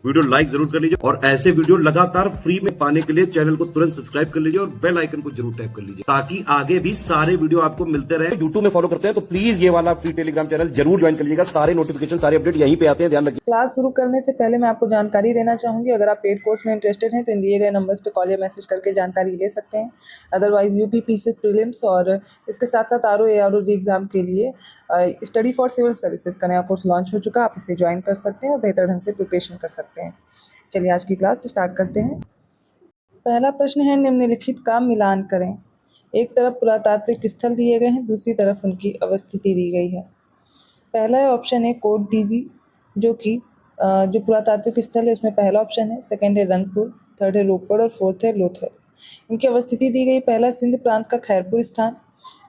Video like जरूर कर लीजिए और ऐसे वीडियो लगातार फ्री में पाने के लिए चैनल को तुरंत सब्सक्राइब कर लीजिए और बेल आइकन को जरूर टैप कर लीजिए ताकि आगे भी सारे वीडियो आपको मिलते रहे। यूट्यूब में फॉलो करते हैं तो प्लीज ये वाला फ्री टेलीग्राम चैनल जरूर ज्वाइन कर लीजिएगा। सारे नोटिफिकेशन सारे अपडेट यहीं पे आते हैं, ध्यान रखिए। क्लास शुरू करने से पहले मैं आपको जानकारी देना चाहूँगी, अगर आप पेड कोर्स में इंटरेस्टेड हैं तो इन दिए गए नंबर्स पे कॉल या मैसेज करके जानकारी ले सकते हैं। अदरवाइज यूपी पीसीएस प्रीलिम्स और इसके साथ साथ आरओ एआरओ एग्जाम के लिए स्टडी फॉर सिविल सर्विसेज का नया कोर्स लॉन्च हो चुका है। आप इसे ज्वाइन कर सकते हैं और बेहतर ढंग से प्रिपरेशन कर सकते हैं। चलिए आज की क्लास स्टार्ट करते हैं। पहला प्रश्न है, निम्नलिखित का मिलान करें। एक तरफ पुरातात्विक स्थल दिए गए हैं, दूसरी तरफ उनकी अवस्थिति दी गई है। पहला है ऑप्शन है कोट दीजी, जो कि जो पुरातात्विक स्थल है उसमें पहला ऑप्शन है। सेकंड है रंगपुर, थर्ड है रोपड़ और फोर्थ है लोथल। इनकी अवस्थिति दी गई, पहला सिंध प्रांत का खैरपुर स्थान,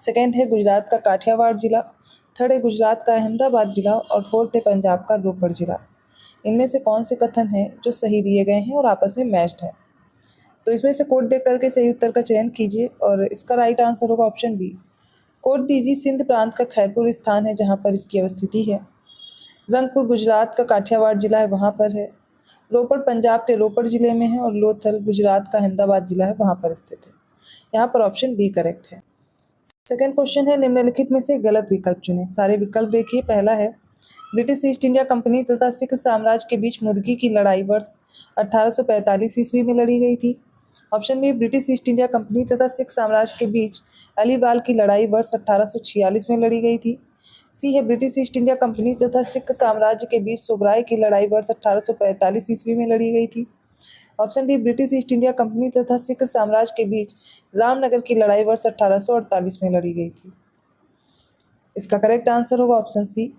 सेकंड है गुजरात का काठियावाड़ जिला, थर्ड है गुजरात का अहमदाबाद जिला और फोर्थ है पंजाब का रोपड़ जिला। इनमें से कौन से कथन हैं जो सही दिए गए हैं और आपस में मैच्ड हैं? तो इसमें से कोट देख करके सही उत्तर का चयन कीजिए और इसका राइट आंसर होगा ऑप्शन बी। कोट दीजी सिंध प्रांत का खैरपुर स्थान है जहाँ पर इसकी अवस्थिति है। रंगपुर गुजरात का काठियावाड़ जिला है, वहाँ पर है। रोपड़ पंजाब के रोपड़ जिले में है और लोथल गुजरात का अहमदाबाद जिला है, वहाँ पर स्थित है। यहाँ पर ऑप्शन बी करेक्ट है। सेकंड क्वेश्चन है, निम्नलिखित में से गलत विकल्प चुनें। सारे विकल्प देखिए। पहला है, ब्रिटिश ईस्ट इंडिया कंपनी तथा सिख साम्राज्य के बीच मुदगी की लड़ाई वर्ष 1845 ईस्वी में लड़ी गई थी। Option B, British East India company तथा सिख साम्राज्य के बीच अलीवाल की लड़ाई वर्ष 1846 में लड़ी गई थी। सी है, ब्रिटिश ईस्ट इंडिया कंपनी तथा सिख साम्राज्य के बीच सोगराय की लड़ाई वर्ष 1845 ईस्वी में लड़ी गई थी। Option D, British East India company तथा सिख साम्राज्य के बीच रामनगर की लड़ाई वर्ष 1848 में लड़ी गई थी। इसका करेक्ट आंसर होगा ऑप्शन सी।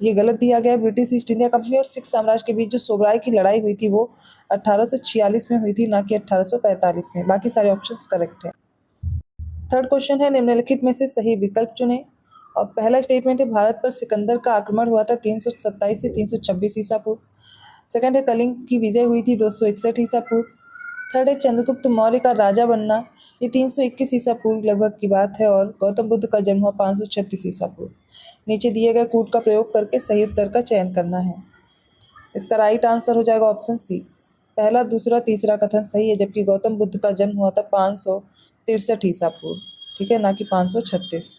ये गलत दिया गया है। ब्रिटिश ईस्ट इंडिया कंपनी और सिख साम्राज्य के बीच जो सोगराय की लड़ाई हुई थी वो 1846 में हुई थी, ना कि 1845 में। बाकी सारे ऑप्शंस करेक्ट हैं। थर्ड क्वेश्चन है, निम्नलिखित में से सही विकल्प चुनें। और पहला स्टेटमेंट है, भारत पर सिकंदर का आक्रमण हुआ था 327 से 326 ईसा पूर्व। सेकंड है, कलिंग की विजय हुई थी 261 ईसा पूर्व। थर्ड है, चंद्रगुप्त मौर्य का राजा बनना, ये 321 ईसा पूर्व लगभग की बात है। और गौतम बुद्ध का जन्म हुआ 536 ईसा पूर्व। नीचे दिए गए कूट का प्रयोग करके सही उत्तर का चयन करना है। इसका राइट आंसर हो जाएगा ऑप्शन सी। पहला, दूसरा, तीसरा कथन सही है, जबकि गौतम बुद्ध का जन्म हुआ था 563 ईसा पूर्व, ठीक है, ना कि 536।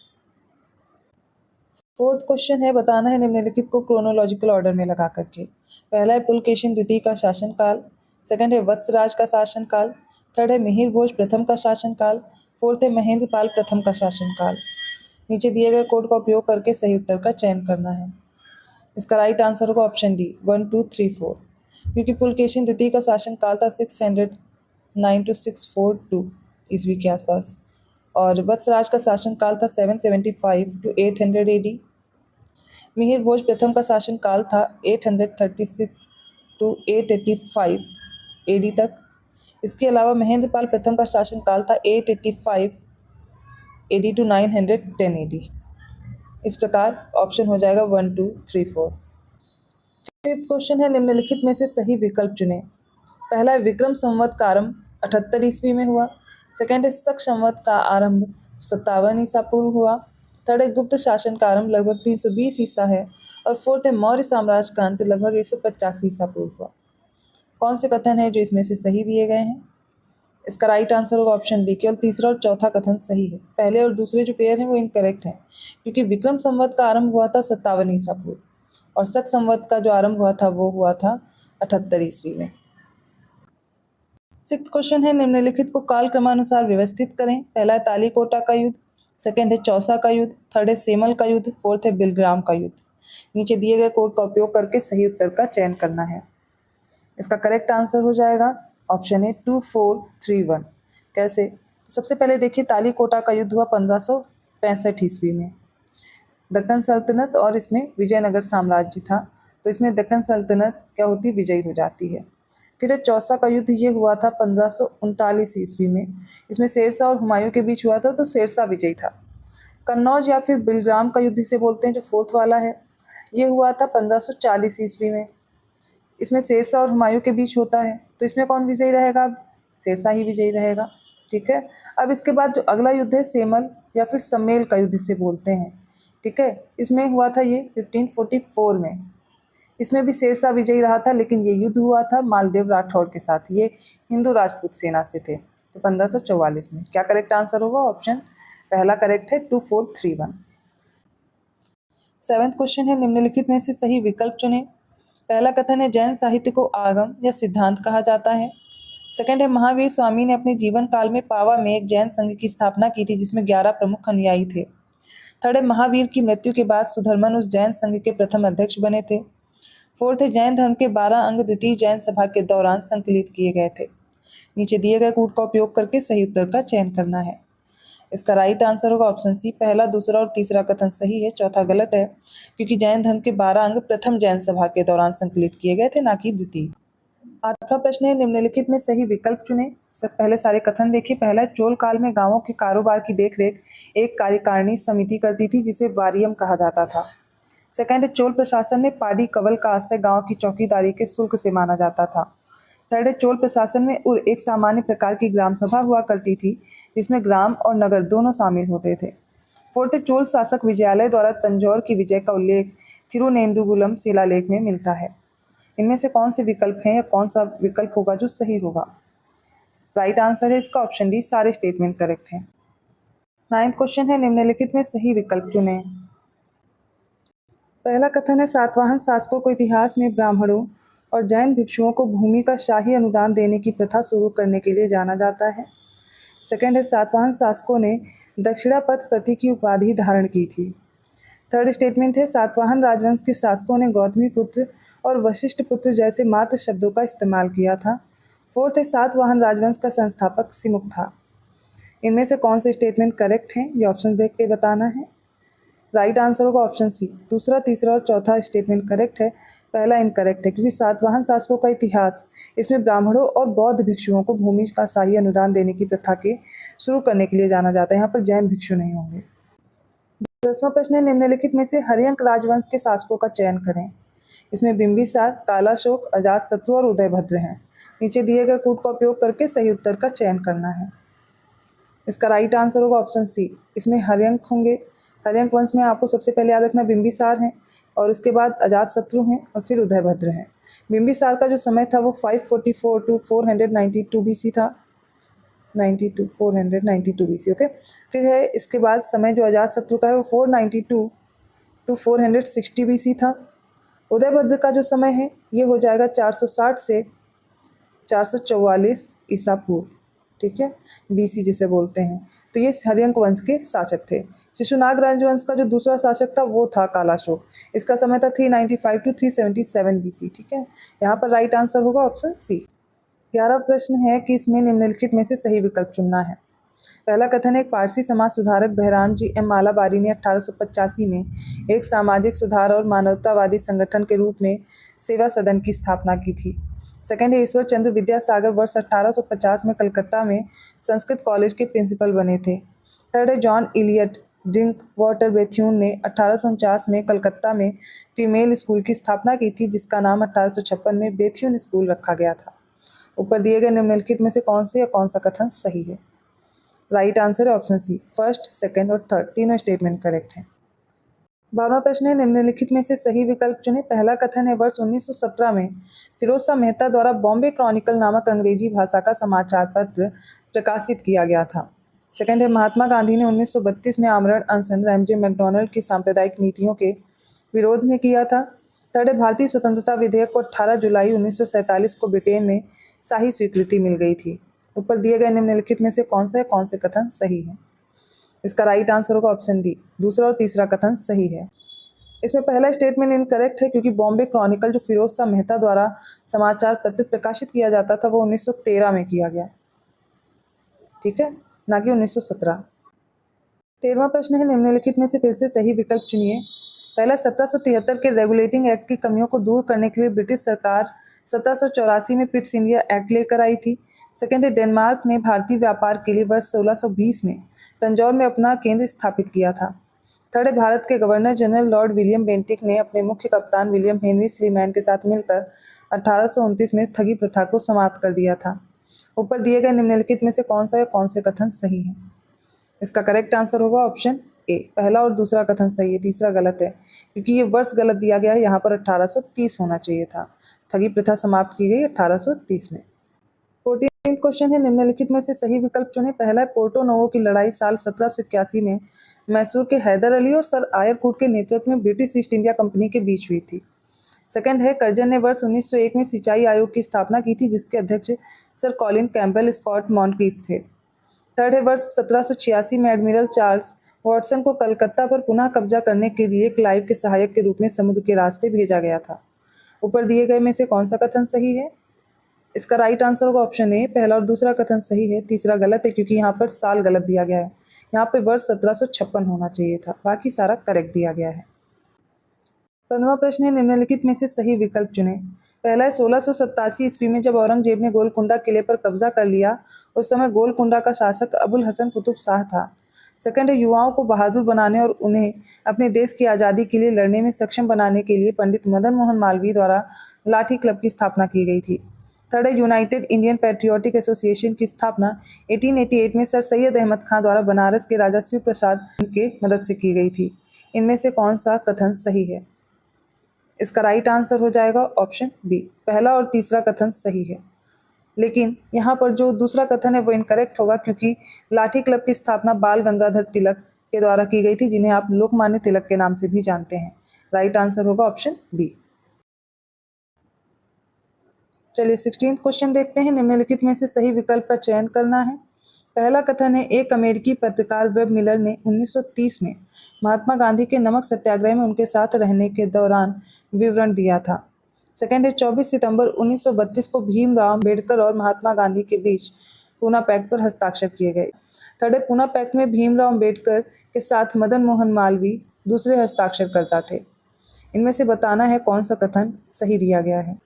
फोर्थ क्वेश्चन है, बताना है निम्नलिखित को क्रोनोलॉजिकल ऑर्डर में लगा करके। पहला है पुलकेशिन द्वितीय का शासनकाल, सेकंड है वत्सराज का शासनकाल, थर्ड है मिहिर भोज प्रथम का शासनकाल, फोर्थ है महेंद्रपाल प्रथम का शासनकाल। नीचे दिए गए कोड का उपयोग करके सही उत्तर का चयन करना है। इसका राइट आंसर होगा ऑप्शन डी 1, 2, 3, 4, क्योंकि पुलकेशिन द्वितीय का शासनकाल था 609 to 642 ईस्वी के आसपास और वत्सराज का शासनकाल था 775 to 800 AD। मिहिर भोज प्रथम का शासनकाल था 836 to 885 AD तक। इसके अलावा महेंद्रपाल प्रथम का शासनकाल था 885 AD to 910 AD। इस प्रकार ऑप्शन हो जाएगा 1, 2, 3, 4। फिफ्थ क्वेश्चन है, निम्नलिखित में से सही विकल्प चुनें। पहला है, विक्रम संवत का आरंभ 78 ईस्वी में हुआ। सेकंड है, शक संवत का आरंभ 57 ईसा पूर्व हुआ। थर्ड है, गुप्त शासन का आरंभ लगभग 320 ईसा है। और फोर्थ है, मौर्य साम्राज्य का अंत लगभग 150 ईसा पूर्व हुआ। कौन से कथन है जो इसमें से सही दिए गए हैं? इसका राइट आंसर होगा ऑप्शन बी। केवल तीसरा और चौथा कथन सही है। पहले और दूसरे जो पेयर हैं वो इनकरेक्ट हैं, क्योंकि विक्रम संवत का आरंभ हुआ था 57 ईसा पूर्व और शक संवत का जो आरंभ हुआ था वो हुआ था 78 ईस्वी में। सिक्स्थ क्वेश्चन है, निम्नलिखित को काल क्रमानुसार व्यवस्थित करें। पहला है तालीकोटा का युद्ध, सेकंड है चौसा का युद्ध, थर्ड है सेमल का युद्ध, फोर्थ है बिलग्राम का युद्ध। नीचे दिए गए कोड का उपयोग करके सही उत्तर का चयन करना है। इसका करेक्ट आंसर हो जाएगा ऑप्शन ए 2, 4, 3, 1। कैसे? तो सबसे पहले देखिए, तालीकोटा का युद्ध हुआ 1565 ईस्वी में। दक्कन सल्तनत और इसमें विजयनगर साम्राज्य था, तो इसमें दक्कन सल्तनत क्या होती, विजयी हो जाती है। फिर चौसा का युद्ध ये हुआ था 1539 ईस्वी में। इसमें शेरशाह और हुमायूं के बीच हुआ था, तो शेरशाह विजयी था। कन्नौज या फिर बिलग्राम का युद्ध इसे बोलते हैं, जो फोर्थ वाला है, ये हुआ था 1540 ईस्वी में। इसमें शेरशाह और हुमायूं के बीच होता है, तो इसमें कौन विजयी रहेगा? शेरशाह ही विजयी रहेगा, ठीक है। अब इसके बाद जो अगला युद्ध है सेमल या फिर सम्मेल का युद्ध इसे बोलते हैं, ठीक है। इसमें हुआ था ये 1544 में। इसमें भी शेरशाह विजयी रहा था, लेकिन ये युद्ध हुआ था मालदेव राठौर के साथ। ये हिंदू राजपूत सेना से थे। तो 1544 में। क्या करेक्ट आंसर होगा? ऑप्शन पहला करेक्ट है 2431। 7वां क्वेश्चन है, निम्नलिखित में से सही विकल्प चुनें। पहला कथन है जैन साहित्य को आगम या सिद्धांत कहा जाता है। सेकंड है महावीर स्वामी ने अपने जीवन काल में पावा में एक जैन संघ की स्थापना की थी जिसमें 11 प्रमुख अनुयायी थे। थर्ड है महावीर की मृत्यु के बाद सुधर्मन उस जैन संघ के प्रथम अध्यक्ष बने थे। फोर्थ है जैन धर्म के 12 अंग द्वितीय जैन सभा के दौरान संकलित किए गए थे। नीचे दिए गए कूट का उपयोग करके सही उत्तर का चयन करना है। इसका राइट आंसर होगा ऑप्शन सी। पहला, दूसरा और तीसरा कथन सही है, चौथा गलत है, क्योंकि जैन धर्म के 12 अंग प्रथम जैन सभा के दौरान संकलित किए गए थे, ना कि द्वितीय। 8वां प्रश्न है, निम्नलिखित में सही विकल्प चुनें। पहले सारे कथन देखिए। पहला, चोल काल में गांवों के कारोबार की देखरेख एक कार्यकारिणी समिति करती थी जिसे वारियम कहा जाता था। सेकंड है, चोल प्रशासन में पाडी कवल का आश्रय गांव की चौकीदारी के शुल्क से माना जाता था। थर्ड है, चोल प्रशासन में एक सामान्य प्रकार की ग्राम सभा हुआ करती थी जिसमें ग्राम और नगर दोनों शामिल होते थे। फोर्थ है, चोल शासक विजयालय द्वारा तंजौर की विजय का उल्लेख थिरुनेंदुगुलम शिलालेख में मिलता है। इनमें से कौन से विकल्प हैं या कौन सा विकल्प होगा जो सही होगा? राइट आंसर है इसका ऑप्शन डी, सारे स्टेटमेंट करेक्ट हैं। 9वां क्वेश्चन है, निम्नलिखित में सही विकल्प चुनें। पहला कथन है सातवाहन शासकों को इतिहास में ब्राह्मणों और जैन भिक्षुओं को भूमि का शाही अनुदान देने की प्रथा शुरू करने के लिए जाना जाता है। सेकंड है सातवाहन शासकों ने दक्षिणापथ प्रति की उपाधि धारण की थी। थर्ड स्टेटमेंट है सातवाहन राजवंश के शासकों ने गौतमी पुत्र और वशिष्ठ पुत्र जैसे मात्र शब्दों का इस्तेमाल किया था। फोर्थ है सातवाहन राजवंश का संस्थापक सिमुक था। इनमें से कौन से स्टेटमेंट करेक्ट हैं ये ऑप्शन देख के बताना है। राइट आंसर होगा ऑप्शन सी। दूसरा, तीसरा और चौथा स्टेटमेंट करेक्ट है, पहला इनकरेक्ट है, क्योंकि सातवाहन शासकों का इतिहास इसमें ब्राह्मणों और बौद्ध भिक्षुओं को भूमि का शाही अनुदान देने की प्रथा के शुरू करने के लिए जाना जाता है। यहाँ पर जैन भिक्षु नहीं होंगे। 10वां प्रश्न है, निम्नलिखित में से हर्यंक राजवंश के शासकों का चयन करें। इसमें बिंबिसार, कालाशोक, अजातशत्रु और उदयभद्र हैं। नीचे दिए गए कूट का उपयोग करके सही उत्तर का चयन करना है। इसका राइट आंसर होगा ऑप्शन सी। इसमें हर्यंक होंगे। हर्यंक वंश में आपको सबसे पहले याद रखना बिंबिसार हैं और उसके बाद अजातशत्रु हैं और फिर उदयभद्र हैं। बिंबिसार का जो समय था वो 544 टू 492 BC था। 492 BC, ओके। फिर है इसके बाद समय जो अजातशत्रु का है वो 492 टू 460 BC था। उदयभद्र का जो समय है ये हो जाएगा 460 से 444 ईसा पूर्व, ठीक है, BC जिसे बोलते हैं। तो ये हर्यंक वंश के शासक थे। शिशुनाग राजवंश का जो दूसरा शासक था वो था कालाशोक। इसका समय था 395 टू 377 BC, ठीक है। यहाँ पर राइट आंसर होगा ऑप्शन सी। 11वां प्रश्न है कि इसमें निम्नलिखित में से सही विकल्प चुनना है। पहला कथन है एक पारसी समाज सुधारक बहराम जी एम मालाबारी ने 1885 में एक सामाजिक सुधार और मानवतावादी संगठन के रूप में सेवा सदन की स्थापना की थी। सेकंड है ईश्वर चंद्र विद्यासागर वर्ष 1850 में कलकत्ता में संस्कृत कॉलेज के प्रिंसिपल बने थे। थर्ड है John Elliot drink water Bethune ने 1849 में कलकत्ता में फीमेल स्कूल की स्थापना की थी जिसका नाम 1856 में बेथ्यून स्कूल रखा गया था। ऊपर दिए गए निम्नलिखित में से कौन से या कौन सा कथन सही है? राइट आंसर है ऑप्शन सी। फर्स्ट, सेकंड और थर्ड तीनों स्टेटमेंट करेक्ट हैं। 12वां प्रश्न है, निम्नलिखित में से सही विकल्प चुनें। पहला कथन है वर्ष 1917 में फिरोज शाह मेहता द्वारा बॉम्बे क्रॉनिकल नामक अंग्रेजी भाषा का समाचार पत्र प्रकाशित किया गया था। सेकंड है महात्मा गांधी ने 1932 में आमरण अनशन रैमजे मैकडॉनल्ड की सांप्रदायिक नीतियों के विरोध में किया था। थर्ड है भारतीय स्वतंत्रता विधेयक को 18 जुलाई 1947 को ब्रिटेन में शाही स्वीकृति मिल गई थी। ऊपर दिए गए निम्नलिखित में से कौन से कथन सही है? इसका राइट आंसर होगा ऑप्शन डी। दूसरा और तीसरा कथन सही है। इसमें पहला स्टेटमेंट इनकरेक्ट है क्योंकि बॉम्बे क्रॉनिकल जो फिरोज शाह मेहता द्वारा समाचार पत्र प्रकाशित किया जाता था वो 1913 में किया गया, ठीक है, ना कि 1917। 13वां प्रश्न है, निम्नलिखित में से फिर से सही विकल्प चुनिए। पहला 1773 के रेगुलेटिंग एक्ट की कमियों को दूर करने के लिए ब्रिटिश सरकार 1784 में पिट्स इंडिया एक्ट लेकर आई थी। सेकेंड है डेनमार्क ने भारतीय व्यापार के लिए वर्ष 1620 में तंजौर में अपना केंद्र स्थापित किया था। थर्ड है भारत के governor general Lord William Bentinck ने अपने मुख्य कप्तान विलियम हेनरी स्लीमैन के साथ मिलकर 1829 में ठगी प्रथा को समाप्त कर दिया था। ऊपर दिए गए निम्नलिखित में से कौन से कथन सही है? इसका करेक्ट आंसर होगा ऑप्शन ए, पहला और दूसरा कथन सही है, तीसरा गलत है क्योंकि ये वर्ष गलत दिया गया है। यहाँ पर 1830 होना चाहिए था। ठगी प्रथा समाप्त की गई 1830 में। 14th क्वेश्चन है, निम्नलिखित में से सही विकल्प चुनें। पहला है, पोर्टो नोवो की लड़ाई साल 1781 में मैसूर के हैदर अली और सर आयरकुट के नेतृत्व में ब्रिटिश ईस्ट इंडिया कंपनी के बीच हुई थी। सेकंड है, कर्जन ने वर्ष 1901 में सिंचाई आयोग की स्थापना की थी जिसके अध्यक्ष सर कॉलिन कैम्पबेल स्कॉट मॉन्क्रीफ थे। थर्ड है, वर्ष 1786 में एडमिरल चार्ल्स वॉटसन को कलकत्ता पर पुनः कब्जा करने के लिए क्लाइव के सहायक के रूप में समुद्र के रास्ते भेजा गया था। ऊपर दिए गए में से कौन सा कथन सही है? इसका राइट आंसर होगा ऑप्शन ए, पहला और दूसरा कथन सही है, तीसरा गलत है क्योंकि यहाँ पर साल गलत दिया गया है। यहाँ पे वर्ष 1756 होना चाहिए था, बाकी सारा करेक्ट दिया गया है। 15वां प्रश्न है, निम्नलिखित में से सही विकल्प चुनें। पहला है, 1687 ईस्वी में जब औरंगजेब ने गोलकुंडा किले पर कब्जा कर लिया, उस समय गोलकुंडा का शासक अबुल हसन कुतुब शाह था। सेकंड है, युवाओं को बहादुर बनाने और उन्हें अपने देश की आज़ादी के लिए लड़ने में सक्षम बनाने के लिए पंडित मदन मोहन मालवीय द्वारा लाठी क्लब की स्थापना की गई थी। थर्ड है, यूनाइटेड इंडियन पैट्रियोटिक एसोसिएशन की स्थापना 1888 में सर सैयद अहमद खां द्वारा बनारस के राजा शिव प्रसाद के मदद से की गई थी। इनमें से कौन सा कथन सही है? इसका राइट आंसर हो जाएगा ऑप्शन बी, पहला और तीसरा कथन सही है। लेकिन यहाँ पर जो दूसरा कथन है वो इनकरेक्ट होगा क्योंकि लाठी क्लब की स्थापना बाल गंगाधर तिलक के द्वारा की गई थी, जिन्हें आप लोकमान्य तिलक के नाम से भी जानते हैं। राइट आंसर होगा ऑप्शन बी। चलिए 16th क्वेश्चन देखते हैं। निम्नलिखित में से सही विकल्प का चयन करना है। पहला कथन है, एक अमेरिकी पत्रकार वेब मिलर ने 1930 में महात्मा गांधी के नमक सत्याग्रह में उनके साथ रहने के दौरान विवरण दिया था। सेकंड है, 24 सितंबर 1932 को भीमराव अम्बेडकर और महात्मा गांधी के बीच पूना पैक्ट पर हस्ताक्षर किए गए। थर्ड है, पूना पैक्ट में भीमराव अम्बेडकर के साथ मदन मोहन मालवीय दूसरे हस्ताक्षरकर्ता थे। इनमें से बताना है कौन सा कथन सही दिया गया है।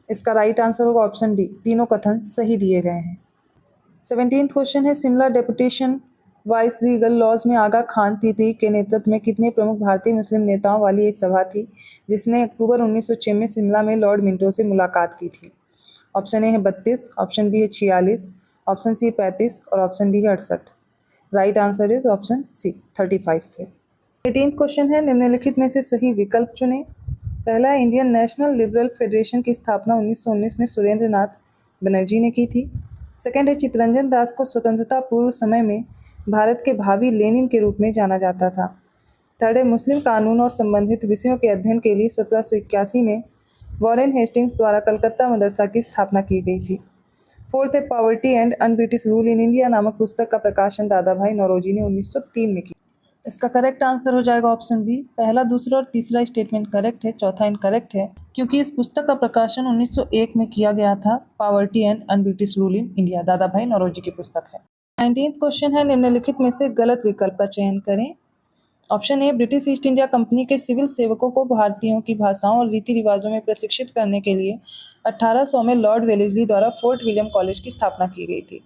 इसका राइट आंसर होगा ऑप्शन डी, तीनों कथन सही दिए गए हैं। 17th क्वेश्चन है, Shimla deputation viceregal lodge में आगा खान तीती के नेतृत्व में कितने प्रमुख भारतीय मुस्लिम नेताओं वाली एक सभा थी जिसने अक्टूबर 1906 में शिमला में लॉर्ड मिंटो से मुलाकात की थी? ऑप्शन ए है 32, ऑप्शन बी है 46, ऑप्शन सी 35 और ऑप्शन डी है 68। Right answer is option C, 35 थे। 18th क्वेश्चन है, निम्नलिखित में से सही विकल्प चुनें। पहला, इंडियन नेशनल लिबरल फेडरेशन की स्थापना 1919 में सुरेंद्र नाथ बनर्जी ने की थी। सेकंड है, चित्तरंजन दास को स्वतंत्रता पूर्व समय में भारत के भावी लेनिन के रूप में जाना जाता था। थर्ड है, मुस्लिम कानून और संबंधित विषयों के अध्ययन के लिए 1781 में वॉरेन हेस्टिंग्स द्वारा कलकत्ता मदरसा की स्थापना की गई थी। फोर्थ है, poverty and un British rule in India नामक पुस्तक का प्रकाशन दादा भाई नौरोजी ने 1903 में किया। इसका करेक्ट आंसर हो जाएगा ऑप्शन बी, पहला, दूसरा और तीसरा स्टेटमेंट करेक्ट है, चौथा इनकरेक्ट है क्योंकि इस पुस्तक का प्रकाशन 1901 में किया गया था। Poverty and un British rule in India दादा भाई नौरोजी की पुस्तक है। 19th क्वेश्चन है, निम्नलिखित में से गलत विकल्प का चयन करें। Option A, British East India company के सिविल सेवकों को भारतीयों की भाषाओं और रीति रिवाजों में प्रशिक्षित करने के लिए 1800 में लॉर्ड वेलेस्ली द्वारा फोर्ट विलियम कॉलेज की स्थापना की गई थी।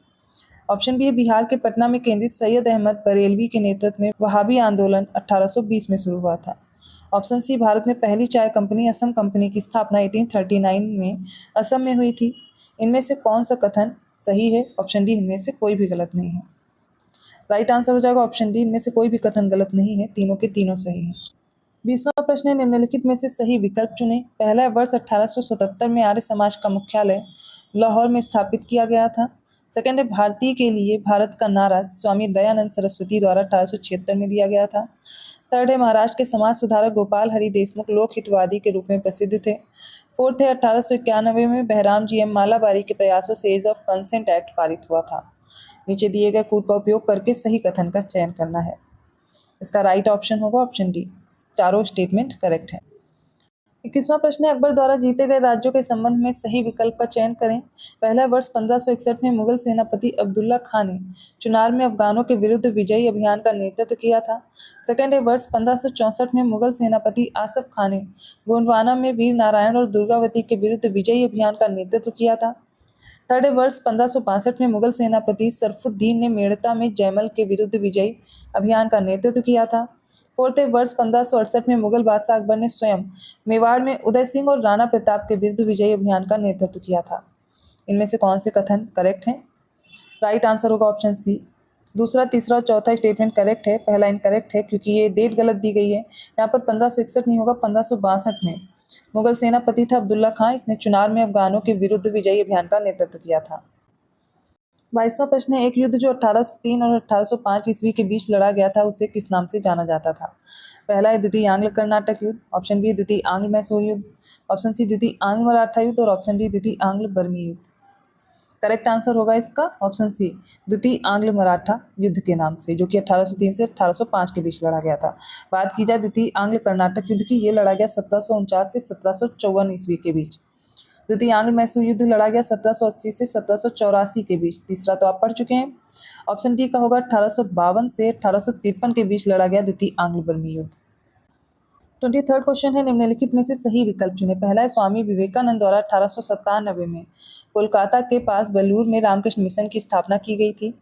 ऑप्शन बी है, बिहार के पटना में केंद्रित सैयद अहमद बरेलवी के नेतृत्व में वहाबी आंदोलन 1820 में शुरू हुआ था। ऑप्शन सी, भारत में पहली चाय कंपनी असम कंपनी की स्थापना 1839 में असम में हुई थी। इनमें से कौन सा कथन सही है? ऑप्शन डी, इनमें से कोई भी गलत नहीं है। राइट आंसर हो जाएगा ऑप्शन डी, इनमें से कोई भी कथन गलत नहीं है, तीनों के तीनों सही हैं। 20वां प्रश्न है, निम्नलिखित में से सही विकल्प चुनें। पहला है, वर्ष 1877 में आर्य समाज का मुख्यालय लाहौर में स्थापित किया गया था। सेकंड है, भारतीय के लिए भारत का नारा स्वामी दयानंद सरस्वती द्वारा 1876 में दिया गया था। थर्ड है, महाराष्ट्र के समाज सुधारक गोपाल हरि देशमुख लोक हितवादी के रूप में प्रसिद्ध थे। फोर्थ है, 1891 में बहराम जी एम मालाबारी के प्रयासों से एज ऑफ कंसेंट एक्ट पारित हुआ था। नीचे दिए गए कूट का उपयोग करके सही कथन का चयन करना है। इसका राइट ऑप्शन होगा ऑप्शन डी, चारों स्टेटमेंट करेक्ट है। 21वां प्रश्न है, अकबर द्वारा जीते गए राज्यों के संबंध में सही विकल्प का चयन करें। पहला, वर्ष 1561 में मुगल सेनापति अब्दुल्ला खां ने चुनार में अफगानों के विरुद्ध विजयी अभियान का नेतृत्व किया था। सेकंड है, वर्ष 1564 में मुगल सेनापति आसफ खां ने गोंडवाना में वीर नारायण और दुर्गावती के विरुद्ध विजयी अभियान का नेतृत्व किया था। थर्ड है, वर्ष 1562 में मुगल सेनापति सरफुद्दीन ने मेड़ता में जयमल के विरुद्ध विजयी अभियान का नेतृत्व किया था। फोर्थ है, वर्ष 1568 में मुगल बादशाह अकबर ने स्वयं मेवाड़ में उदय सिंह और राणा प्रताप के विरुद्ध विजयी अभियान का नेतृत्व किया था। इनमें से कौन से कथन करेक्ट हैं? राइट आंसर होगा ऑप्शन सी, दूसरा, तीसरा और चौथा स्टेटमेंट करेक्ट है। पहला इनकरेक्ट है क्योंकि ये डेट गलत दी गई है। यहाँ पर 1561 नहीं होगा, 1562 में मुगल सेनापति था अब्दुल्ला खां। इसने चुनार में अफगानों के विरुद्ध विजयी अभियान का नेतृत्व किया था। 22वां प्रश्न है, एक युद्ध जो 1803 और 1805 ईस्वी के बीच लड़ा गया था उसे किस नाम से जाना जाता था? पहला है द्वितीय आंग्ल कर्नाटक युद्ध, ऑप्शन बी द्वितीय आंग्ल मैसूर युद्ध, ऑप्शन सी द्वितीय आंग्ल मराठा युद्ध और ऑप्शन डी द्वितीय आंग्ल बर्मी युद्ध। करेक्ट आंसर होगा इसका ऑप्शन सी, द्वितीय आंग्ल मराठा युद्ध के नाम से, जो कि 1803 से 1805 के बीच लड़ा गया था। बात की जाए द्वितीय आंग्ल कर्नाटक युद्ध की, ये लड़ा गया 1749 से 1754 ईस्वी के बीच। द्वितीय आंग्ल मैसूर युद्ध लड़ा गया 1780 से 1784 के बीच। तीसरा तो आप पढ़ चुके हैं, ऑप्शन डी का होगा 1852 से 1853 के बीच लड़ा गया द्वितीय आंग्ल बर्मी युद्ध। 23rd क्वेश्चन है, निम्नलिखित में से सही विकल्प चुने। पहला है, स्वामी विवेकानंद द्वारा 1897 में कोलकाता के पास बेलूर में रामकृष्ण मिशन की स्थापना की गई थी।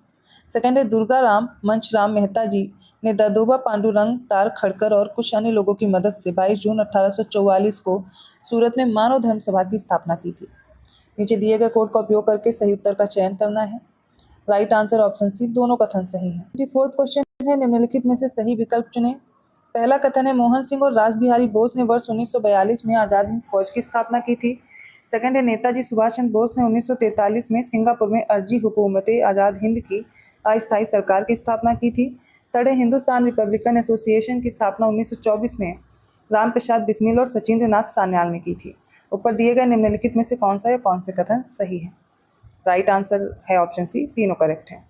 सेकंड है, दुर्गा राम मंचराम मेहता जी ने दादोबा पांडुरंग तार खड़कर और कुछ अन्य लोगों की मदद से 22 जून 1844 को सूरत में मानव धर्म सभा की स्थापना की थी। नीचे दिए गए कोड का उपयोग करके सही उत्तर का चयन करना है। राइट आंसर ऑप्शन सी, दोनों कथन सही है। 24th क्वेश्चन है, निम्नलिखित में से सही विकल्प चुने। पहला कथन है, मोहन सिंह और रासबिहारी बोस ने वर्ष 1942 में आज़ाद हिंद फौज की स्थापना की थी। सेकंड है, नेताजी सुभाष चंद्र बोस ने 1943 में सिंगापुर में अर्जी हुकूमत आज़ाद हिंद की अस्थायी सरकार की स्थापना की थी। थर्ड है, हिंदुस्तान रिपब्लिकन एसोसिएशन की स्थापना 1924 में राम प्रसाद बिस्मिल और सचिंद्र नाथ सान्याल ने की थी। ऊपर दिए गए निम्नलिखित में से कौन सा या कौन से कथन सही है? राइट आंसर है ऑप्शन सी, तीनों करेक्ट है।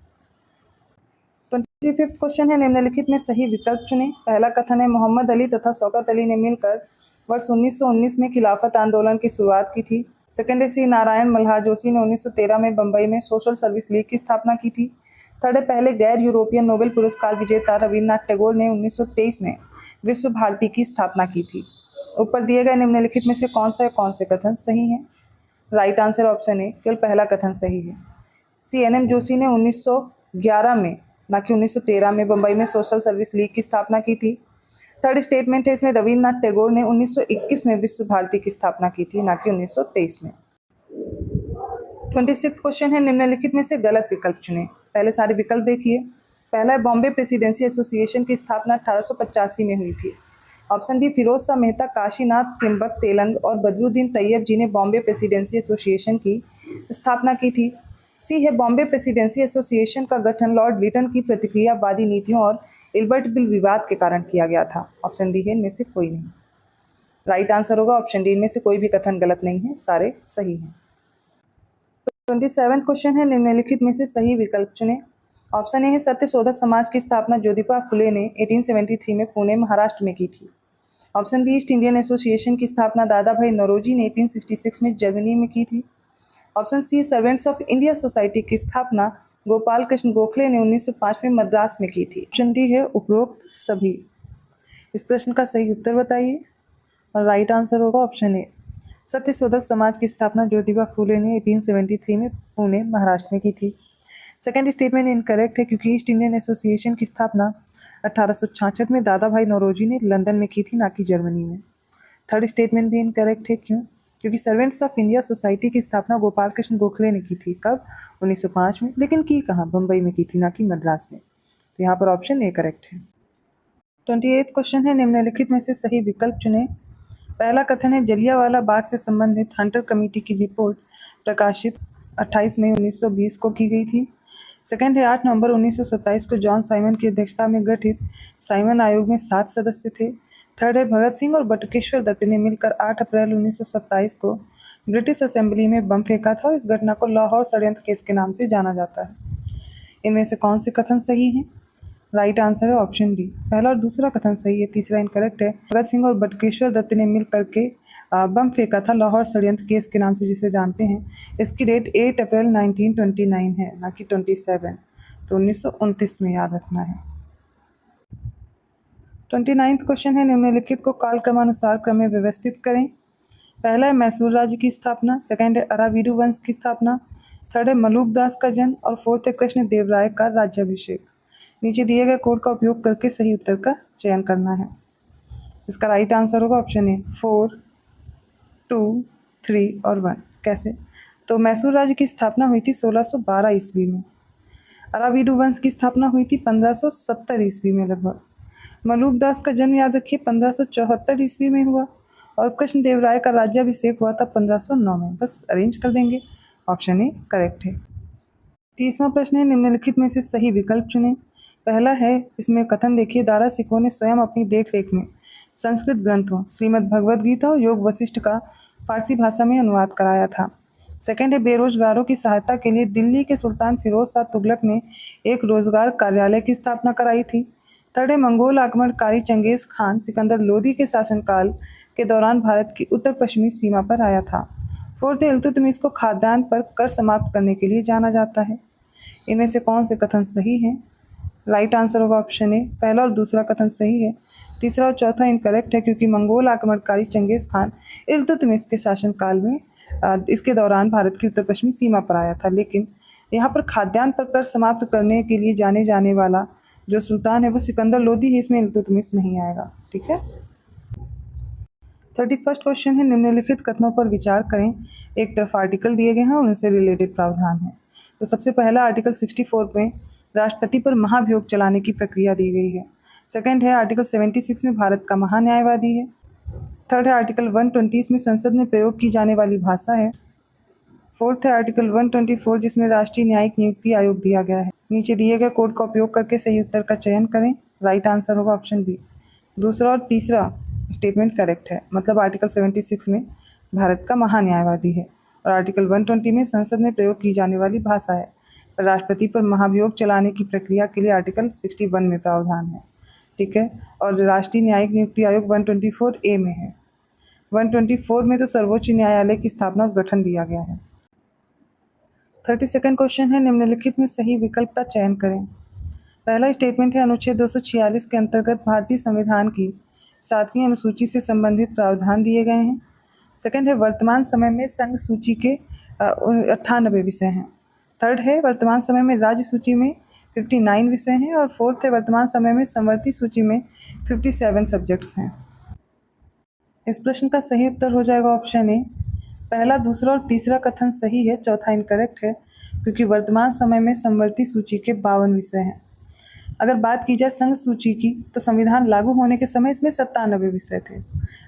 25th क्वेश्चन है, निम्नलिखित में सही विकल्प चुनें। पहला कथन है, मोहम्मद अली तथा शौकत अली ने मिलकर वर्ष 1919 में खिलाफत आंदोलन की शुरुआत की थी। सेकंड है, श्री नारायण मल्हार जोशी ने 1913 में बंबई में सोशल सर्विस लीग की स्थापना की थी। थर्ड है, पहले गैर यूरोपियन नोबेल पुरस्कार विजेता रविन्द्रनाथ टैगोर ने 1923 में विश्व भारती की स्थापना की थी। ऊपर दिए गए निम्नलिखित में से कौन सा या कौन से कथन सही हैं? राइट आंसर ऑप्शन ए, केवल पहला कथन सही है। CNM जोशी ने 1911 में, ना कि 1913 में बंबई में सोशल सर्विस लीग की स्थापना की थी। थर्ड स्टेटमेंट है, इसमें रविन्द्रनाथ टैगोर ने 1921 में विश्व भारती की स्थापना की थी, ना कि 1923 में। 26th क्वेश्चन है, निम्नलिखित में से गलत विकल्प चुनें। पहले सारे विकल्प देखिए। पहला है, बॉम्बे प्रेसिडेंसी एसोसिएशन की स्थापना 1885 में हुई थी। ऑप्शन बी, फिरोज शाह मेहता, काशीनाथ त्रिंबक तेलंग और बदरुद्दीन तैयब जी ने बॉम्बे प्रेसिडेंसी एसोसिएशन की स्थापना की थी। सी है, बॉम्बे प्रेसिडेंसी एसोसिएशन का गठन लॉर्ड लिटन की प्रतिक्रियावादी नीतियों और इल्बर्ट बिल विवाद के कारण किया गया था। ऑप्शन डी है, इनमें से कोई नहीं। राइट आंसर होगा ऑप्शन डी, इनमें से कोई भी कथन गलत नहीं है, सारे सही हैं। 27th क्वेश्चन है, निम्नलिखित में से सही विकल्प चुनें। ऑप्शन ए है, सत्य शोधक समाज की स्थापना ज्योतिबा फुले ने 1873 में पुणे महाराष्ट्र में की थी। Option B, East Indian association की स्थापना दादा भाई नौरोजी ने 1866 में जर्मनी में की थी। Option C, servants of India society की स्थापना गोपाल कृष्ण गोखले ने 1905 में मद्रास में की थी। ऑप्शन डी है, उपरोक्त सभी। इस प्रश्न का सही उत्तर बताइए और राइट आंसर होगा ऑप्शन ए, सत्य शोधक समाज की स्थापना ज्योतिबा फुले ने 1873 में पुणे महाराष्ट्र में की थी। सेकेंड स्टेटमेंट इनकरेक्ट है क्योंकि ईस्ट इंडियन एसोसिएशन की स्थापना 1866 में दादा भाई नौरोजी ने लंदन में की थी, ना कि जर्मनी में। थर्ड स्टेटमेंट भी इनकरेक्ट है, क्योंकि सर्वेंट्स ऑफ इंडिया सोसाइटी की स्थापना गोपाल कृष्ण गोखले ने की थी। कब? 1905 में। लेकिन की कहाँ? बम्बई में की थी, ना कि मद्रास में। तो यहाँ पर ऑप्शन ए करेक्ट है। 28th क्वेश्चन है, निम्नलिखित में से सही विकल्प चुनें। पहला कथन है, जलियांवाला बाग से संबंधित हंटर कमेटी की रिपोर्ट प्रकाशित 28 मई 1920 को की गई थी। सेकंड है, 8 नवंबर 1927 को जॉन साइमन की अध्यक्षता में गठित साइमन आयोग में 7 सदस्य थे। थर्ड है, भगत सिंह और बटुकेश्वर दत्त ने मिलकर 8 अप्रैल 1927 को ब्रिटिश असेंबली में बम फेंका था और इस घटना को लाहौर षड्यंत्र केस के नाम से जाना जाता है। इनमें से कौन से कथन सही हैं? राइट आंसर है ऑप्शन डी, पहला और दूसरा कथन सही है, तीसरा इनकरेक्ट है। भगत सिंह और बटुकेश्वर दत्त ने मिल करके बम फेंका था लाहौर षड्यंत्र केस के नाम से जिसे जानते हैं। इसकी डेट 8 अप्रैल 1929 है, ना कि 27, तो 1929 में याद रखना है। 29th क्वेश्चन है, निम्नलिखित को कालक्रमानुसार क्रम में व्यवस्थित करें। पहला है मैसूर राज्य की स्थापना, सेकंड है अरावीडु वंश की स्थापना, थर्ड है मलूक दास का जन्म और फोर्थ है कृष्ण देव राय का राज्याभिषेक। नीचे दिए गए कोड का उपयोग करके सही उत्तर का चयन करना है। इसका राइट आंसर होगा ऑप्शन ए 4, 2, 3 और 1। कैसे? तो मैसूर राज्य की स्थापना हुई थी 1612 ईस्वी में। अराविडु वंश की स्थापना हुई थी 1570 ईस्वी में लगभग। मलूक दास का जन्म याद रखिए 1574 ईस्वी में हुआ और कृष्णदेवराय का राज्याभिषेक हुआ था 1509 में। बस अरेंज कर देंगे, ऑप्शन ए करेक्ट है। 30वां प्रश्न है, निम्नलिखित में से सही विकल्प चुनें। पहला है, इसमें कथन देखिए, दारा सिकों ने स्वयं अपनी देखरेख में संस्कृत ग्रंथों श्रीमद् भगवद गीता और योग वशिष्ठ का फारसी भाषा में अनुवाद कराया था। सेकंड है, बेरोजगारों की सहायता के लिए दिल्ली के सुल्तान फिरोज शाह तुगलक ने एक रोजगार कार्यालय की स्थापना कराई थी। थर्ड है, मंगोल आक्रमणकारी चंगेज खान सिकंदर लोदी के शासनकाल के दौरान भारत की उत्तर पश्चिमी सीमा पर आया था। फोर्थ है, इल्तुतमिश को खाद्यान्न पर कर समाप्त करने के लिए जाना जाता है। इनमें से कौन से कथन सही हैं? राइट आंसर होगा ऑप्शन ए, पहला और दूसरा कथन सही है। तीसरा और चौथा इनकरेक्ट है, क्योंकि मंगोल आक्रमणकारी चंगेज खान इल्तुतमिश के शासनकाल में इसके दौरान भारत की उत्तर पश्चिमी सीमा पर आया था। लेकिन यहाँ पर खाद्यान्न पर कर समाप्त करने के लिए जाने जाने वाला जो सुल्तान है वो सिकंदर लोदी है, इसमें इल्तुतमिश नहीं आएगा। ठीक है। 31st क्वेश्चन है, निम्नलिखित कथनों पर विचार करें। एक तरफ आर्टिकल दिए गए हैं और उनसे रिलेटेड प्रावधान है। तो सबसे पहला आर्टिकल 64 में राष्ट्रपति पर महाभियोग चलाने की प्रक्रिया दी गई है। सेकंड है, आर्टिकल 76 में भारत का महान्यायवादी है। थर्ड है, आर्टिकल 120 में संसद में प्रयोग की जाने वाली भाषा है। फोर्थ है, आर्टिकल 124 जिसमें राष्ट्रीय न्यायिक नियुक्ति आयोग दिया गया है। नीचे दिए गए कोड का उपयोग करके सही उत्तर का चयन करें। राइट आंसर होगा ऑप्शन बी। दूसरा और तीसरा स्टेटमेंट करेक्ट है, मतलब आर्टिकल 76 में भारत का महान्यायवादी है और आर्टिकल 120 में संसद में प्रयोग की जाने वाली भाषा है। राष्ट्रपति पर महाभियोग चलाने की प्रक्रिया के लिए आर्टिकल 61 में प्रावधान है। ठीक है। और राष्ट्रीय न्यायिक नियुक्ति आयोग 124A में है। 124 में तो सर्वोच्च न्यायालय की स्थापना और गठन दिया गया है। 32nd क्वेश्चन है, निम्नलिखित में सही विकल्प का चयन करें। पहला स्टेटमेंट है, अनुच्छेद 246 के अंतर्गत भारतीय संविधान की 7वीं अनुसूची से संबंधित प्रावधान दिए गए हैं। सेकंड है, वर्तमान समय में संघ सूची के 98 विषय हैं। थर्ड है, वर्तमान समय में राज्य सूची में 59 विषय हैं और फोर्थ है, वर्तमान समय में समवर्ती सूची में 57 सब्जेक्ट्स हैं। इस प्रश्न का सही उत्तर हो जाएगा ऑप्शन ए। पहला, दूसरा और तीसरा कथन सही है, चौथा इनकरेक्ट है, क्योंकि वर्तमान समय में समवर्ती सूची के 52 विषय हैं। अगर बात की जाए संघ सूची की, तो संविधान लागू होने के समय इसमें 97 विषय थे,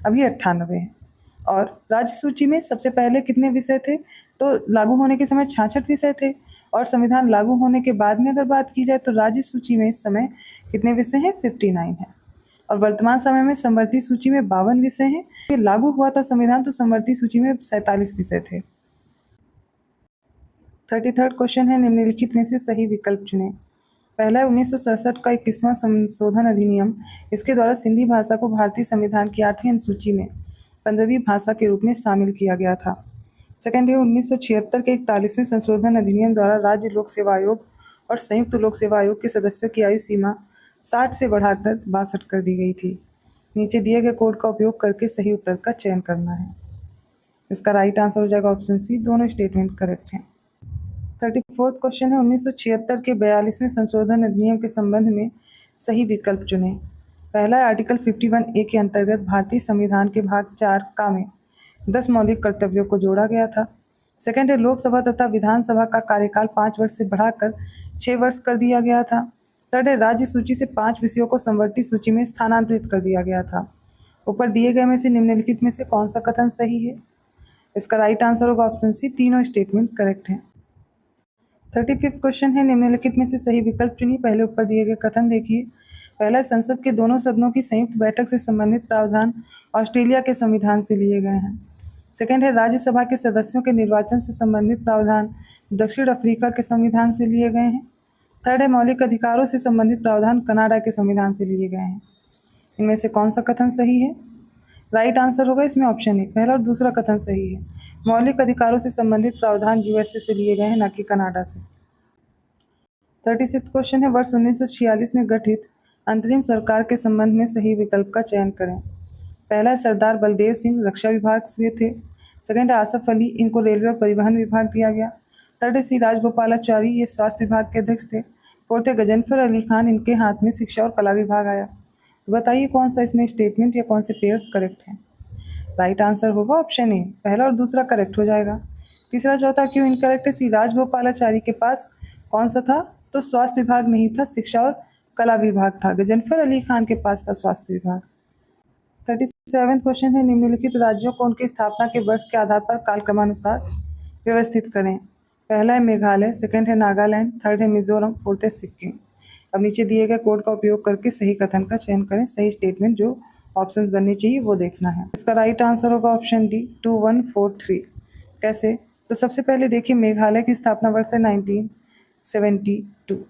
अभी 98 हैं। और राज्य सूची में सबसे पहले कितने विषय थे? तो लागू होने के समय 66 विषय थे और संविधान लागू होने के बाद में अगर बात की जाए तो राज्य सूची में इस समय कितने विषय हैं? 59 हैं। और वर्तमान समय में समवर्ती सूची में 52 विषय हैं। ये लागू हुआ था संविधान तो समवर्ती सूची में 47 विषय थे। 33rd क्वेश्चन है, निम्नलिखित में से सही विकल्प चुनें। पहला है, 1967 का 21वां संशोधन अधिनियम, इसके द्वारा सिंधी भाषा को भारतीय संविधान की 8वीं अनुसूची में 15वीं भाषा के रूप में शामिल किया गया था। सेकंड है, 1976 के 41वें संशोधन अधिनियम द्वारा राज्य लोक सेवा आयोग और संयुक्त लोक सेवा आयोग के सदस्यों की आयु सीमा 60 से बढ़ाकर 62 कर दी गई थी। नीचे दिए गए कोड का उपयोग करके सही उत्तर का चयन करना है। इसका राइट आंसर हो जाएगा ऑप्शन सी, दोनों स्टेटमेंट करेक्ट हैं। 34th क्वेश्चन है, 1976 के 42वें संशोधन अधिनियम के संबंध में सही विकल्प चुनें। पहला है, आर्टिकल 51A के अंतर्गत भारतीय संविधान के भाग 4 का में 10 मौलिक कर्तव्यों को जोड़ा गया था। सेकंड है, लोकसभा तथा विधानसभा का कार्यकाल 5 वर्ष से बढ़ाकर 6 वर्ष कर दिया गया था। थर्ड है, राज्य सूची से 5 विषयों को समवर्ती सूची में स्थानांतरित कर दिया गया था। ऊपर दिए गए में से निम्नलिखित में से कौन सा कथन सही है? इसका राइट आंसर होगा ऑप्शन सी, तीनों स्टेटमेंट करेक्ट हैं। 35th क्वेश्चन है, निम्नलिखित में से सही विकल्प चुनिए। पहले ऊपर दिए गए कथन देखिए। पहला, संसद के दोनों सदनों की संयुक्त बैठक से संबंधित प्रावधान ऑस्ट्रेलिया के संविधान से लिए गए हैं। सेकंड है, राज्यसभा के सदस्यों के निर्वाचन से संबंधित प्रावधान दक्षिण अफ्रीका के संविधान से लिए गए हैं। थर्ड है, मौलिक अधिकारों से संबंधित प्रावधान कनाडा के संविधान से लिए गए हैं। इनमें से कौन सा कथन सही है? राइट आंसर होगा इसमें ऑप्शन ए, पहला और दूसरा कथन सही है। मौलिक अधिकारों से संबंधित प्रावधान यूएसए से लिए गए हैं, न कि कनाडा से। 36th क्वेश्चन है, वर्ष 1946 में गठित अंतरिम सरकार के संबंध में सही विकल्प का चयन करें। पहला है, सरदार बलदेव सिंह रक्षा विभाग से थे। सेकंड है, आसफ अली, इनको रेलवे और परिवहन विभाग दिया गया। थर्ड है, सी राजगोपालाचारी, ये स्वास्थ्य विभाग के अध्यक्ष थे। फोर्थ है, गजनफर अली खान, इनके हाथ में शिक्षा और कला विभाग आया। तो बताइए कौन सा इसमें स्टेटमेंट या कौन से पेयर्स करेक्ट हैं? राइट आंसर होगा ऑप्शन ए, पहला और दूसरा करेक्ट हो जाएगा। तीसरा चौथा क्यों इनकरेक्ट है? सी राजगोपालाचारी के पास कौन सा था? तो स्वास्थ्य विभाग नहीं था, शिक्षा और कला विभाग था। गजनफर अली खान के पास था स्वास्थ्य विभाग। 37वां क्वेश्चन है, निम्नलिखित राज्यों को उनकी स्थापना के वर्ष के आधार पर कालक्रमानुसार व्यवस्थित करें। पहला है मेघालय, सेकंड है नागालैंड, थर्ड है मिजोरम, फोर्थ है सिक्किम। अब नीचे दिए गए कोड का उपयोग करके सही कथन का चयन करें। सही स्टेटमेंट जो ऑप्शंस बननी चाहिए वो देखना है। इसका राइट आंसर होगा ऑप्शन डी 2143। कैसे? तो सबसे पहले देखिए, मेघालय की स्थापना वर्ष है 1972,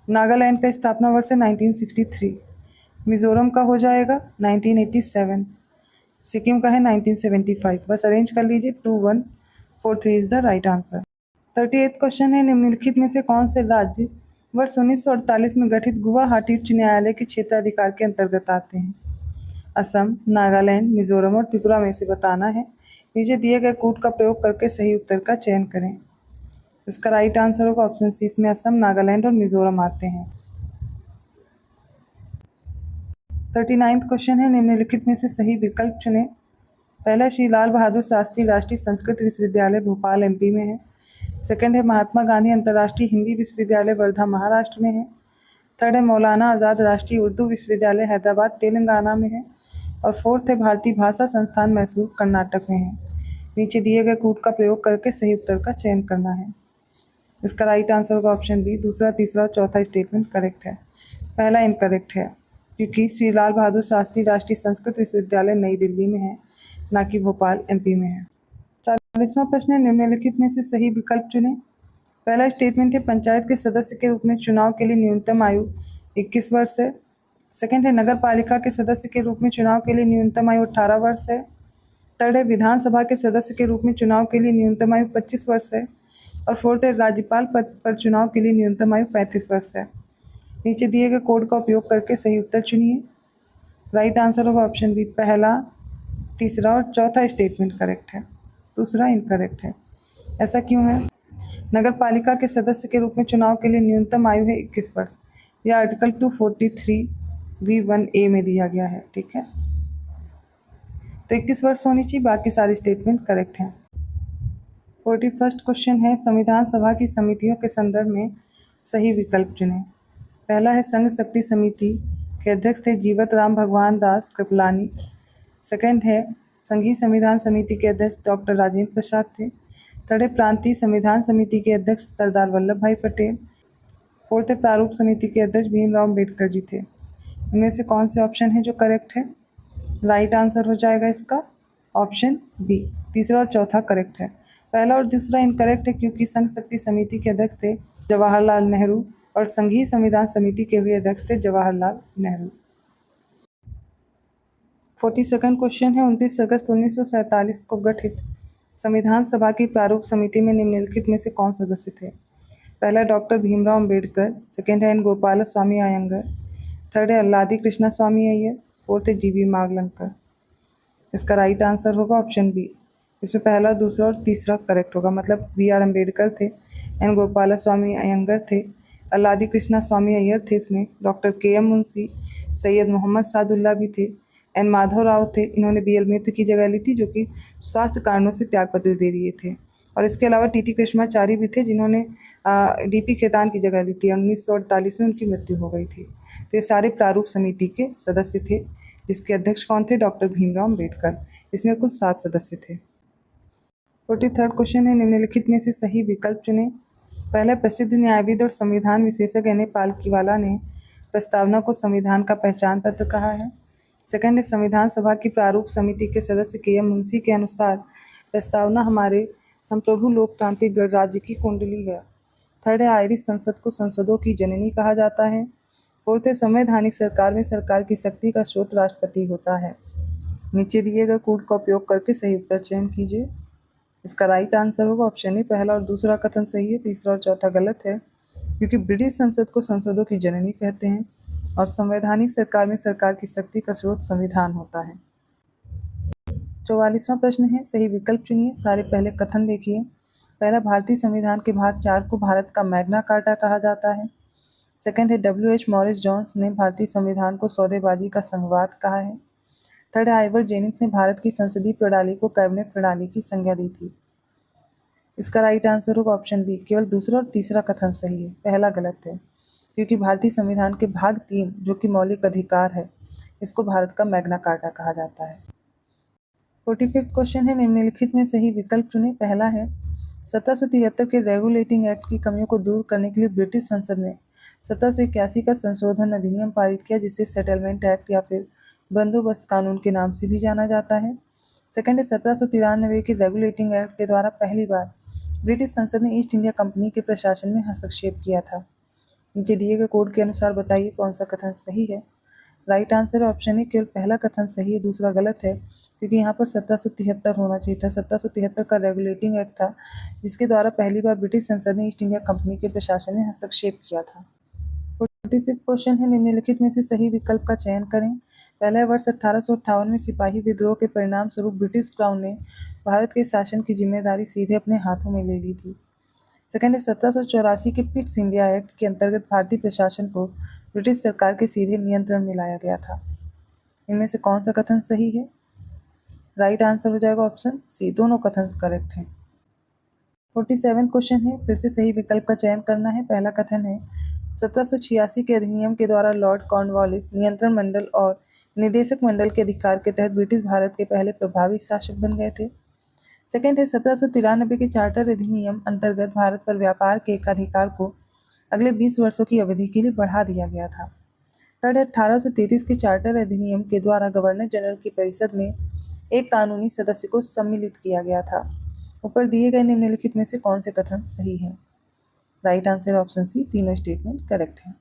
नागालैंड का स्थापना वर्ष है 1963, मिजोरम का हो जाएगा 1987, सिक्किम का है 1975। बस अरेंज कर लीजिए, 2143 is the right answer. 38 question है, निम्नलिखित में से कौन से राज्य वर्ष 1948 में गठित गुवाहाटी उच्च न्यायालय के क्षेत्राधिकार के अंतर्गत आते हैं? असम, नागालैंड, मिजोरम और त्रिपुरा में से बताना है। नीचे दिए गए कोड का प्रयोग करके सही उत्तर का चयन करें। इसका राइट आंसर होगा ऑप्शन सी, इसमें असम, नागालैंड और मिजोरम आते हैं। 39वां क्वेश्चन है, निम्नलिखित में से सही विकल्प चुनें। पहला श्री लाल बहादुर शास्त्री राष्ट्रीय संस्कृत विश्वविद्यालय भोपाल एमपी में है। सेकंड है महात्मा गांधी अंतर्राष्ट्रीय हिंदी विश्वविद्यालय वर्धा महाराष्ट्र में है। थर्ड है मौलाना आज़ाद राष्ट्रीय उर्दू विश्वविद्यालय हैदराबाद तेलंगाना में है। और फोर्थ है भारतीय भाषा संस्थान मैसूर कर्नाटक में है। नीचे दिए गए कोड का प्रयोग करके सही उत्तर का चयन करना है। इसका राइट आंसर होगा ऑप्शन बी, दूसरा, तीसरा और चौथा स्टेटमेंट करेक्ट है। पहला इनकरेक्ट है, क्योंकि श्री लाल बहादुर शास्त्री राष्ट्रीय संस्कृत विश्वविद्यालय नई दिल्ली में है, ना कि भोपाल एमपी में है। 40वां प्रश्न है, निम्नलिखित में से सही विकल्प चुनें। पहला स्टेटमेंट है, पंचायत के सदस्य के रूप में चुनाव के लिए न्यूनतम आयु 21 वर्ष है। सेकंड है, नगर पालिका के सदस्य के रूप में चुनाव के लिए न्यूनतम आयु 18 वर्ष है। थर्ड है, विधानसभा के सदस्य के रूप में चुनाव के लिए न्यूनतम आयु 25 वर्ष है। और फोर्थ है, राज्यपाल पद पर चुनाव के लिए न्यूनतम आयु 35 वर्ष है। नीचे दिए गए कोड का उपयोग करके सही उत्तर चुनिए। राइट आंसर होगा ऑप्शन बी, पहला, तीसरा और चौथा स्टेटमेंट करेक्ट है, दूसरा इनकरेक्ट है। ऐसा क्यों है? नगर पालिका के सदस्य के रूप में चुनाव के लिए न्यूनतम आयु है 21 वर्ष। यह आर्टिकल 243(v)(1)(a) में दिया गया है, ठीक है। तो 21 वर्ष होनी चाहिए, बाकी सारे स्टेटमेंट करेक्ट हैं। 41वां क्वेश्चन है, संविधान सभा की समितियों के संदर्भ में सही विकल्प चुनें। पहला है, संघ शक्ति समिति के अध्यक्ष थे जीवत राम भगवान दास कृपलानी। सेकंड है, संघीय संविधान समिति के अध्यक्ष डॉक्टर राजेंद्र प्रसाद थे। थर्ड है, प्रांतीय संविधान समिति के अध्यक्ष सरदार वल्लभ भाई पटेल। फोर्थ है, प्रारूप समिति के अध्यक्ष भीमराव अम्बेडकर जी थे। इनमें से कौन से ऑप्शन है जो करेक्ट है? राइट आंसर हो जाएगा इसका ऑप्शन बी, तीसरा और चौथा करेक्ट है। पहला और दूसरा इनकरेक्ट है, क्योंकि संघ शक्ति समिति के अध्यक्ष थे जवाहरलाल नेहरू और संघीय संविधान समिति के भी अध्यक्ष थे जवाहरलाल नेहरू। 42वां क्वेश्चन है, 29 अगस्त 1947 को गठित संविधान सभा की प्रारूप समिति में निम्नलिखित में से कौन सदस्य थे? पहला डॉक्टर भीमराव अम्बेडकर, सेकंड है एन गोपाल स्वामी अयंगर, थर्ड है अल्लादी कृष्णा स्वामी अय्यर, फोर्थ है जीबी मावलंकर। इसका राइट आंसर होगा ऑप्शन बी, इसमें पहला, दूसरा और तीसरा करेक्ट होगा। मतलब बी आर अम्बेडकर थे, एन गोपाल स्वामी अयंगर थे, अल्लादी कृष्णा स्वामी अय्यर थे, इसमें डॉक्टर के एम मुंशी, सैयद मोहम्मद सादुल्ला भी थे, एन माधव राव थे, इन्होंने बी एल मित्र की जगह ली थी, जो कि स्वास्थ्य कारणों से त्यागपत्र दे दिए थे। और इसके अलावा टी कृष्णाचारी भी थे, जिन्होंने डीपी खेतान की जगह ली थी। 1948 में उनकी मृत्यु हो गई थी। तो ये सारे प्रारूप समिति के सदस्य थे, जिसके अध्यक्ष कौन थे? डॉक्टर भीमराव अम्बेडकर। इसमें कुल 7 सदस्य थे। 43वां क्वेश्चन है, निम्नलिखित में से सही विकल्प चुनें। पहला, प्रसिद्ध न्यायविद और संविधान विशेषज्ञ एन ए पालकीवाला ने प्रस्तावना को संविधान का पहचान पत्र कहा है। सेकंड है, संविधान सभा की प्रारूप समिति के सदस्य के एम मुंशी के अनुसार प्रस्तावना हमारे संप्रभु लोकतांत्रिक गणराज्य की कुंडली है। थर्ड है, आयरिश संसद को संसदों की जननी कहा जाता है। फोर्थ है, संवैधानिक सरकार में सरकार की शक्ति का स्रोत राष्ट्रपति होता है। नीचे दिए गए कोड का उपयोग करके सही उत्तर चयन कीजिए। इसका राइट आंसर होगा ऑप्शन ए, पहला और दूसरा कथन सही है, तीसरा और चौथा गलत है, क्योंकि ब्रिटिश संसद को संसदों की जननी कहते हैं और संवैधानिक सरकार में सरकार की शक्ति का स्रोत संविधान होता है। 44वां प्रश्न है, सही विकल्प चुनिए। सारे पहले कथन देखिए। पहला, भारतीय संविधान के भाग 4 को भारत का मैग्ना कार्टा कहा जाता है। सेकंड है, W.H. मॉरिस जोन्स ने भारतीय संविधान को सौदेबाजी का संघवाद कहा है। थर्ड है, आइवर जेनिंग्स ने भारत की संसदीय प्रणाली को कैबिनेट प्रणाली की संज्ञा दी थी। इसका राइट आंसर होगा ऑप्शन बी, केवल दूसरा और तीसरा कथन सही है, पहला गलत है, क्योंकि भारतीय संविधान के भाग 3 जो कि मौलिक अधिकार है, इसको भारत का मैग्ना कार्टा कहा जाता है। 45वां क्वेश्चन है, निम्नलिखित में सही विकल्प चुनें। पहला है 1773 के रेगुलेटिंग एक्ट की कमियों को दूर करने के लिए ब्रिटिश संसद ने 1781 का संशोधन अधिनियम पारित किया, जिसे सेटलमेंट एक्ट या फिर बंदोबस्त कानून के नाम से भी जाना जाता है। सेकंड है 1793 के रेगुलेटिंग एक्ट के द्वारा पहली बार ब्रिटिश संसद ने ईस्ट इंडिया कंपनी के प्रशासन में हस्तक्षेप किया था। नीचे दिए गए कोड के अनुसार बताइए कौन सा कथन सही है। राइट आंसर है ऑप्शन ए, केवल पहला कथन सही है, दूसरा गलत है, क्योंकि यहाँ पर 1773 होना चाहिए था। 1773 का रेगुलेटिंग एक्ट था, जिसके द्वारा पहली बार ब्रिटिश संसद ने ईस्ट इंडिया कंपनी के प्रशासन में हस्तक्षेप किया था। 46 क्वेश्चन है, निम्नलिखित में से सही विकल्प का चयन करें। पहला है वर्ष 1858 में सिपाही विद्रोह के परिणाम स्वरूप ब्रिटिश क्राउन ने भारत के शासन की जिम्मेदारी सीधे अपने हाथों में ले ली थी। सेकंड है 1784 के पिट्स इंडिया एक्ट के अंतर्गत भारतीय प्रशासन को ब्रिटिश सरकार के सीधे नियंत्रण में लाया गया था। इनमें से कौन सा कथन सही है? राइट आंसर हो जाएगा ऑप्शन सी, दोनों कथन करेक्ट हैं। 47वां क्वेश्चन है, फिर से सही विकल्प का चयन करना है। पहला कथन है 1786 के अधिनियम के द्वारा लॉर्ड कॉर्नवालिस नियंत्रण मंडल और निदेशक मंडल के अधिकार के तहत ब्रिटिश भारत के पहले प्रभावी शासक बन गए थे। सेकंड है 1793 के चार्टर अधिनियम अंतर्गत भारत पर व्यापार के एक अधिकार को अगले 20 वर्षों की अवधि के लिए बढ़ा दिया गया था। थर्ड है 1833 के चार्टर अधिनियम के द्वारा गवर्नर जनरल की परिषद में एक कानूनी सदस्य को सम्मिलित किया गया था। ऊपर दिए गए निम्नलिखित में से कौन से कथन सही हैं? राइट आंसर ऑप्शन सी, तीनों स्टेटमेंट करेक्ट हैं।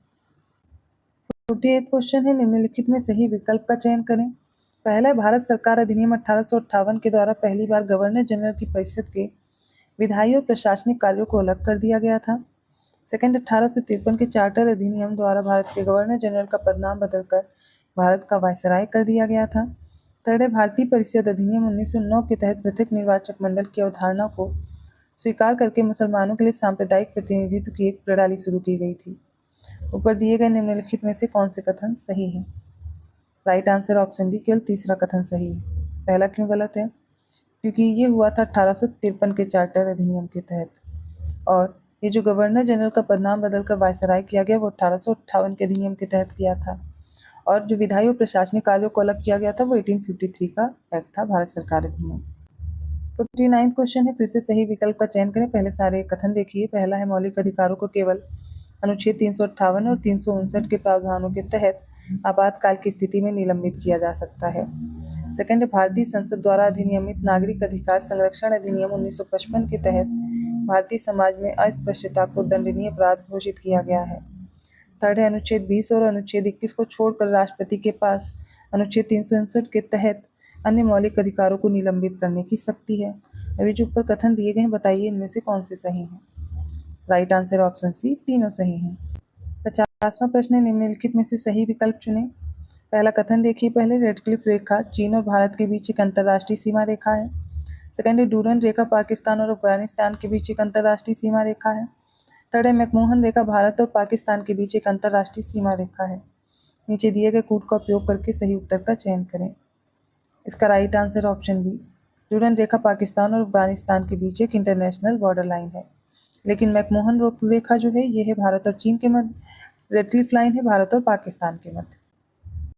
48वां क्वेश्चन है, निम्नलिखित में सही विकल्प का चयन करें। पहला है भारत सरकार अधिनियम 1858 के द्वारा पहली बार गवर्नर जनरल की परिषद के विधायी और प्रशासनिक कार्यों को अलग कर दिया गया था। सेकंड 1853 के चार्टर अधिनियम द्वारा भारत के गवर्नर जनरल का पदनाम बदलकर भारत का वायसराय कर दिया गया था। थर्ड है भारतीय परिषद अधिनियम 1909 के तहत पृथक निर्वाचक मंडल की अवधारणा को स्वीकार करके मुसलमानों के लिए सांप्रदायिक प्रतिनिधित्व की एक प्रणाली शुरू की गई थी। ऊपर दिए गए निम्नलिखित में से कौन से कथन सही है? राइट आंसर ऑप्शन डी, केवल तीसरा कथन सही है। पहला क्यों गलत है? क्योंकि ये हुआ था 1853 के चार्टर अधिनियम के तहत, और ये जो गवर्नर जनरल का पदनाम बदलकर वायसराय किया गया वो 1858 के अधिनियम के तहत किया था, और जो विधायी और प्रशासनिक कार्यों को अलग किया गया था वो 1853 का एक्ट था, भारत सरकार अधिनियम। 49वां क्वेश्चन है, फिर से सही विकल्प का चयन करें। पहले सारे कथन देखिए। पहला है मौलिक अधिकारों को केवल अनुच्छेद 358 और 359 के प्रावधानों के तहत आपातकाल की स्थिति में निलंबित किया जा सकता है। सेकंड है भारतीय संसद द्वारा अधिनियमित नागरिक अधिकार संरक्षण अधिनियम 1955 के तहत भारतीय समाज में अस्पृश्यता को दंडनीय अपराध घोषित किया गया है। थर्ड है अनुच्छेद 20 और अनुच्छेद 21 को छोड़कर राष्ट्रपति के पास अनुच्छेद 359 के तहत अन्य मौलिक अधिकारों को निलंबित करने की शक्ति है। अभी जो ऊपर कथन दिए गए हैं, बताइए इनमें से कौन से सही हैं। राइट आंसर ऑप्शन सी, तीनों सही हैं। 50वां प्रश्न है, निम्नलिखित में से सही विकल्प चुनें। पहला कथन देखिए। पहले रेडक्लिफ रेखा चीन और भारत के बीच एक अंतर्राष्ट्रीय सीमा रेखा है। सेकंड है डूरन रेखा पाकिस्तान और अफगानिस्तान के बीच एक अंतर्राष्ट्रीय सीमा रेखा है। थर्ड है मैकमोहन रेखा भारत और पाकिस्तान के बीच एक अंतर्राष्ट्रीय सीमा रेखा है। नीचे दिए गए कोड का उपयोग करके सही उत्तर का चयन करें। इसका right answer option B, Durand रेखा पाकिस्तान और अफगानिस्तान के बीच एक इंटरनेशनल बॉर्डर लाइन है। लेकिन मैकमोहन रेखा जो है ये है भारत और चीन के मध्य, रेडक्लिफ लाइन है भारत और पाकिस्तान के मध्य।